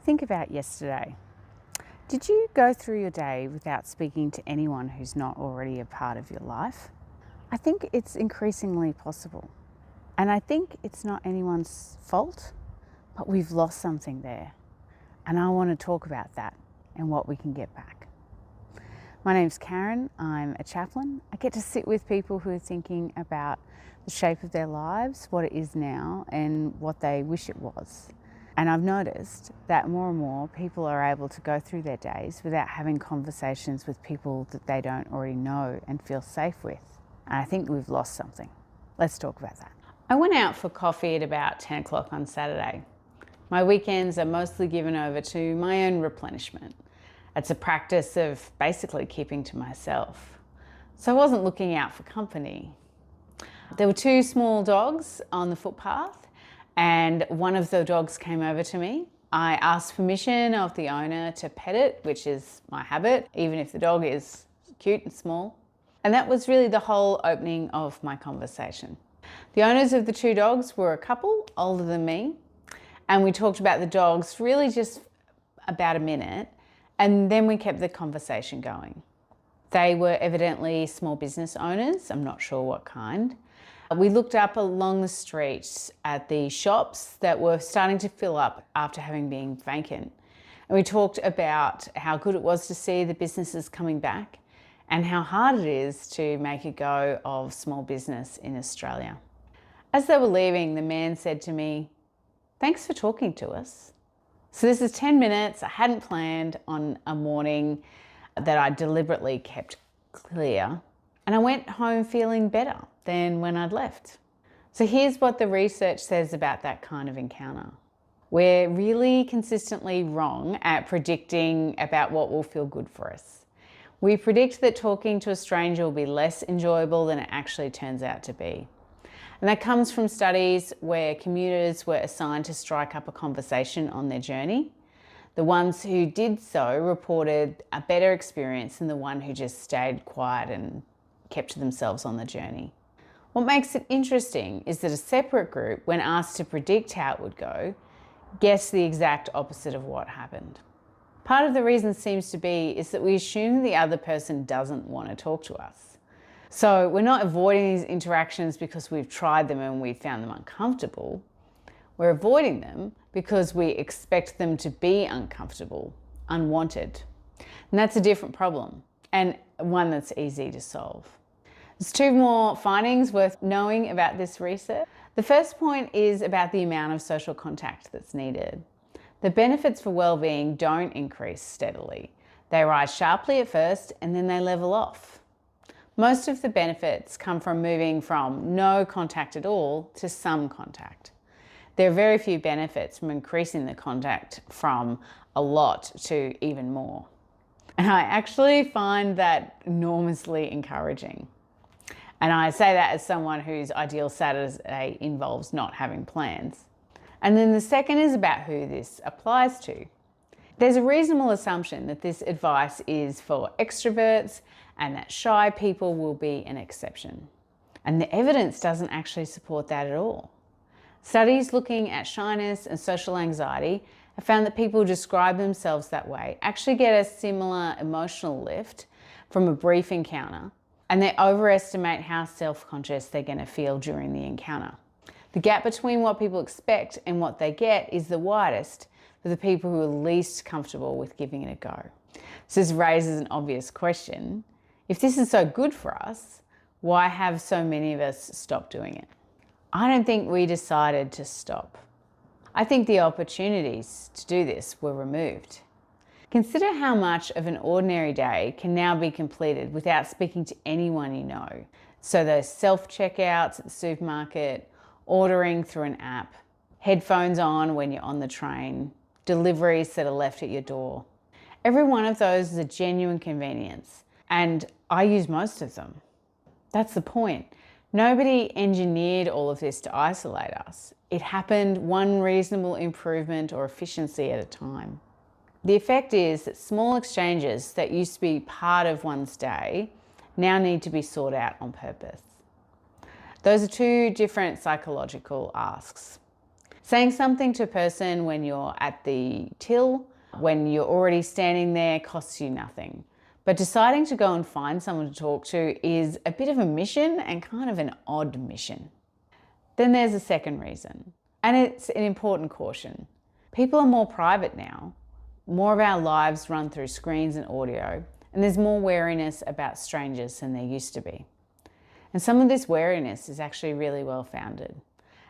Think about yesterday. Did you go through your day without speaking to anyone who's not already a part of your life? I think it's increasingly possible. And I think it's not anyone's fault, but we've lost something there. And I want to talk about that and what we can get back. My name's Karen, I'm a chaplain. I get to sit with people who are thinking about the shape of their lives, what it is now, and what they wish it was. And I've noticed that more and more people are able to go through their days without having conversations with people that they don't already know and feel safe with. And I think we've lost something. Let's talk about that. I went out for coffee at about 10 o'clock on Saturday. My weekends are mostly given over to my own replenishment. It's a practice of basically keeping to myself. So I wasn't looking out for company. There were two small dogs on the footpath, and one of the dogs came over to me. I asked permission of the owner to pet it, which is my habit, even if the dog is cute and small. And that was really the whole opening of my conversation. The owners of the two dogs were a couple older than me, and we talked about the dogs really just about a minute, and then we kept the conversation going. They were evidently small business owners, I'm not sure what kind. We looked up along the street at the shops that were starting to fill up after having been vacant. And we talked about how good it was to see the businesses coming back and how hard it is to make a go of small business in Australia. As they were leaving, the man said to me, "Thanks for talking to us." So this is 10 minutes I hadn't planned on a morning that I deliberately kept clear. And I went home feeling better than when I'd left. So here's what the research says about that kind of encounter. We're really consistently wrong at predicting about what will feel good for us. We predict that talking to a stranger will be less enjoyable than it actually turns out to be. And that comes from studies where commuters were assigned to strike up a conversation on their journey. The ones who did so reported a better experience than the one who just stayed quiet and kept to themselves on the journey. What makes it interesting is that a separate group, when asked to predict how it would go, guessed the exact opposite of what happened. Part of the reason seems to be is that we assume the other person doesn't want to talk to us. So we're not avoiding these interactions because we've tried them and we've found them uncomfortable. We're avoiding them because we expect them to be uncomfortable, unwanted. And that's a different problem, and one that's easy to solve. There's two more findings worth knowing about this research. The first point is about the amount of social contact that's needed. The benefits for well-being don't increase steadily. They rise sharply at first and then they level off. Most of the benefits come from moving from no contact at all to some contact. There are very few benefits from increasing the contact from a lot to even more. And I actually find that enormously encouraging. And I say that as someone whose ideal Saturday involves not having plans. And then the second is about who this applies to. There's a reasonable assumption that this advice is for extroverts and that shy people will be an exception. And the evidence doesn't actually support that at all. Studies looking at shyness and social anxiety have found that people who describe themselves that way actually get a similar emotional lift from a brief encounter, and they overestimate how self-conscious they're going to feel during the encounter. The gap between what people expect and what they get is the widest for the people who are least comfortable with giving it a go. So this raises an obvious question. If this is so good for us, why have so many of us stopped doing it? I don't think we decided to stop. I think the opportunities to do this were removed. Consider how much of an ordinary day can now be completed without speaking to anyone you know. So those self-checkouts at the supermarket, ordering through an app, headphones on when you're on the train, deliveries that are left at your door. Every one of those is a genuine convenience, and I use most of them. That's the point. Nobody engineered all of this to isolate us. It happened one reasonable improvement or efficiency at a time. The effect is that small exchanges that used to be part of one's day now need to be sought out on purpose. Those are two different psychological asks. Saying something to a person when you're at the till, when you're already standing there, costs you nothing. But deciding to go and find someone to talk to is a bit of a mission and kind of an odd mission. Then there's a second reason, and it's an important caution. People are more private now. More of our lives run through screens and audio, and there's more wariness about strangers than there used to be. And some of this wariness is actually really well founded.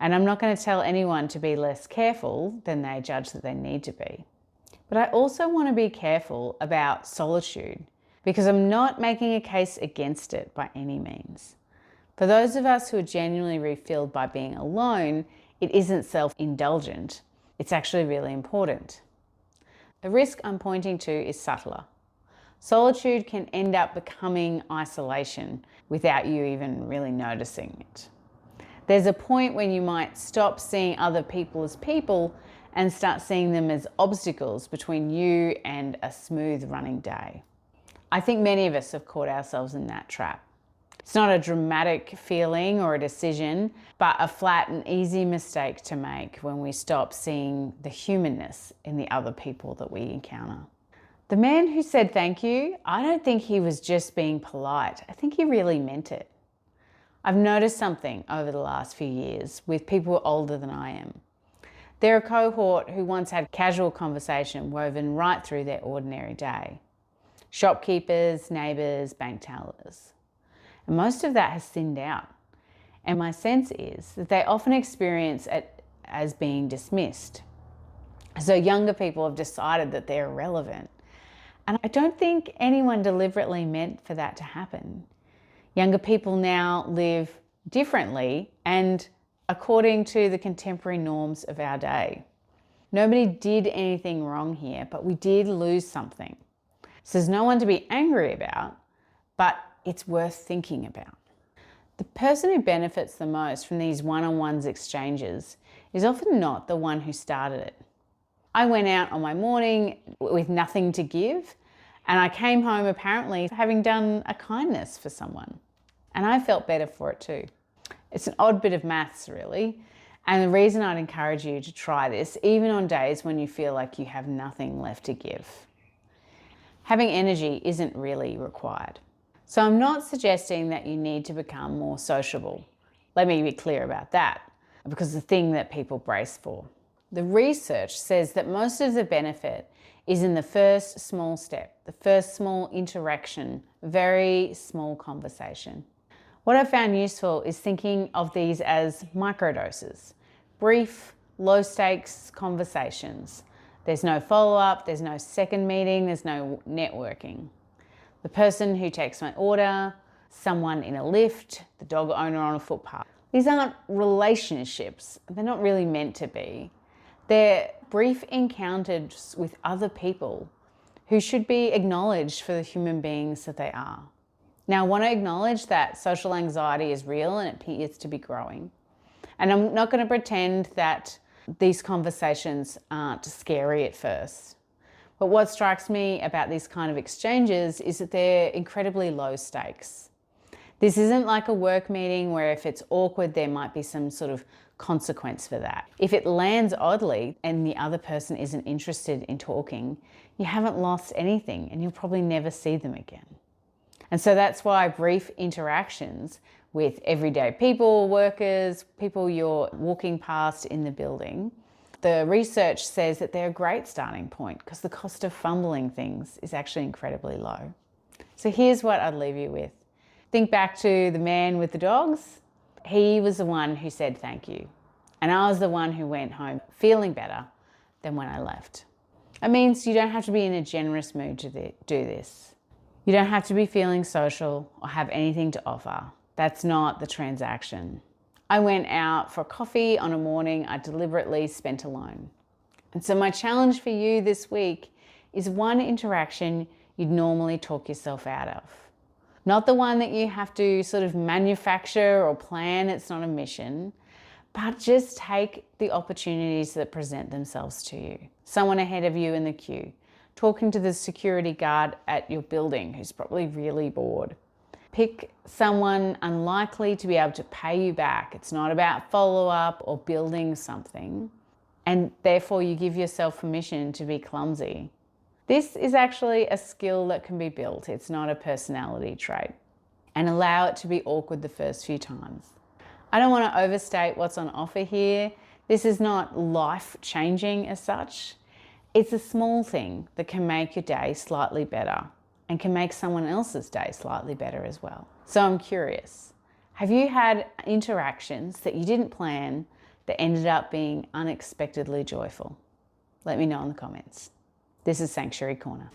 And I'm not going to tell anyone to be less careful than they judge that they need to be. But I also want to be careful about solitude, because I'm not making a case against it by any means. For those of us who are genuinely refilled by being alone, it isn't self-indulgent. It's actually really important. The risk I'm pointing to is subtler. Solitude can end up becoming isolation without you even really noticing it. There's a point when you might stop seeing other people as people and start seeing them as obstacles between you and a smooth running day. I think many of us have caught ourselves in that trap. It's not a dramatic feeling or a decision, but a flat and easy mistake to make when we stop seeing the humanness in the other people that we encounter. The man who said thank you, I don't think he was just being polite. I think he really meant it. I've noticed something over the last few years with people older than I am. They're a cohort who once had casual conversation woven right through their ordinary day. Shopkeepers, neighbours, bank tellers. And most of that has thinned out. And my sense is that they often experience it as being dismissed. So younger people have decided that they're irrelevant. And I don't think anyone deliberately meant for that to happen. Younger people now live differently and according to the contemporary norms of our day. Nobody did anything wrong here, but we did lose something. So there's no one to be angry about, but it's worth thinking about. The person who benefits the most from these one-on-ones exchanges is often not the one who started it. I went out on my morning with nothing to give, and I came home apparently having done a kindness for someone. And I felt better for it too. It's an odd bit of maths, really. And the reason I'd encourage you to try this, even on days when you feel like you have nothing left to give. Having energy isn't really required. So I'm not suggesting that you need to become more sociable. Let me be clear about that, because it's the thing that people brace for. The research says that most of the benefit is in the first small step, the first small interaction, very small conversation. What I found useful is thinking of these as microdoses, brief, low stakes conversations. There's no follow-up, there's no second meeting, there's no networking. The person who takes my order, someone in a lift, the dog owner on a footpath. These aren't relationships. They're not really meant to be. They're brief encounters with other people who should be acknowledged for the human beings that they are. Now, I want to acknowledge that social anxiety is real and it appears to be growing. And I'm not going to pretend that these conversations aren't scary at first. But what strikes me about these kind of exchanges is that they're incredibly low stakes. This isn't like a work meeting where if it's awkward, there might be some sort of consequence for that. If it lands oddly and the other person isn't interested in talking, you haven't lost anything and you'll probably never see them again. And so that's why brief interactions with everyday people, workers, people you're walking past in the building, the research says that they're a great starting point because the cost of fumbling things is actually incredibly low. So here's what I'd leave you with. Think back to the man with the dogs. He was the one who said thank you. And I was the one who went home feeling better than when I left. It means you don't have to be in a generous mood to do this. You don't have to be feeling social or have anything to offer. That's not the transaction. I went out for coffee on a morning I deliberately spent alone. And so my challenge for you this week is one interaction you'd normally talk yourself out of. Not the one that you have to sort of manufacture or plan, it's not a mission, but just take the opportunities that present themselves to you. Someone ahead of you in the queue, talking to the security guard at your building who's probably really bored. Pick someone unlikely to be able to pay you back. It's not about follow-up or building something. and therefore you give yourself permission to be clumsy. This is actually a skill that can be built. It's not a personality trait. And allow it to be awkward the first few times. I don't want to overstate what's on offer here. This is not life-changing as such. It's a small thing that can make your day slightly better and can make someone else's day slightly better as well. So I'm curious, have you had interactions that you didn't plan that ended up being unexpectedly joyful? Let me know in the comments. This is Sanctuary Corner.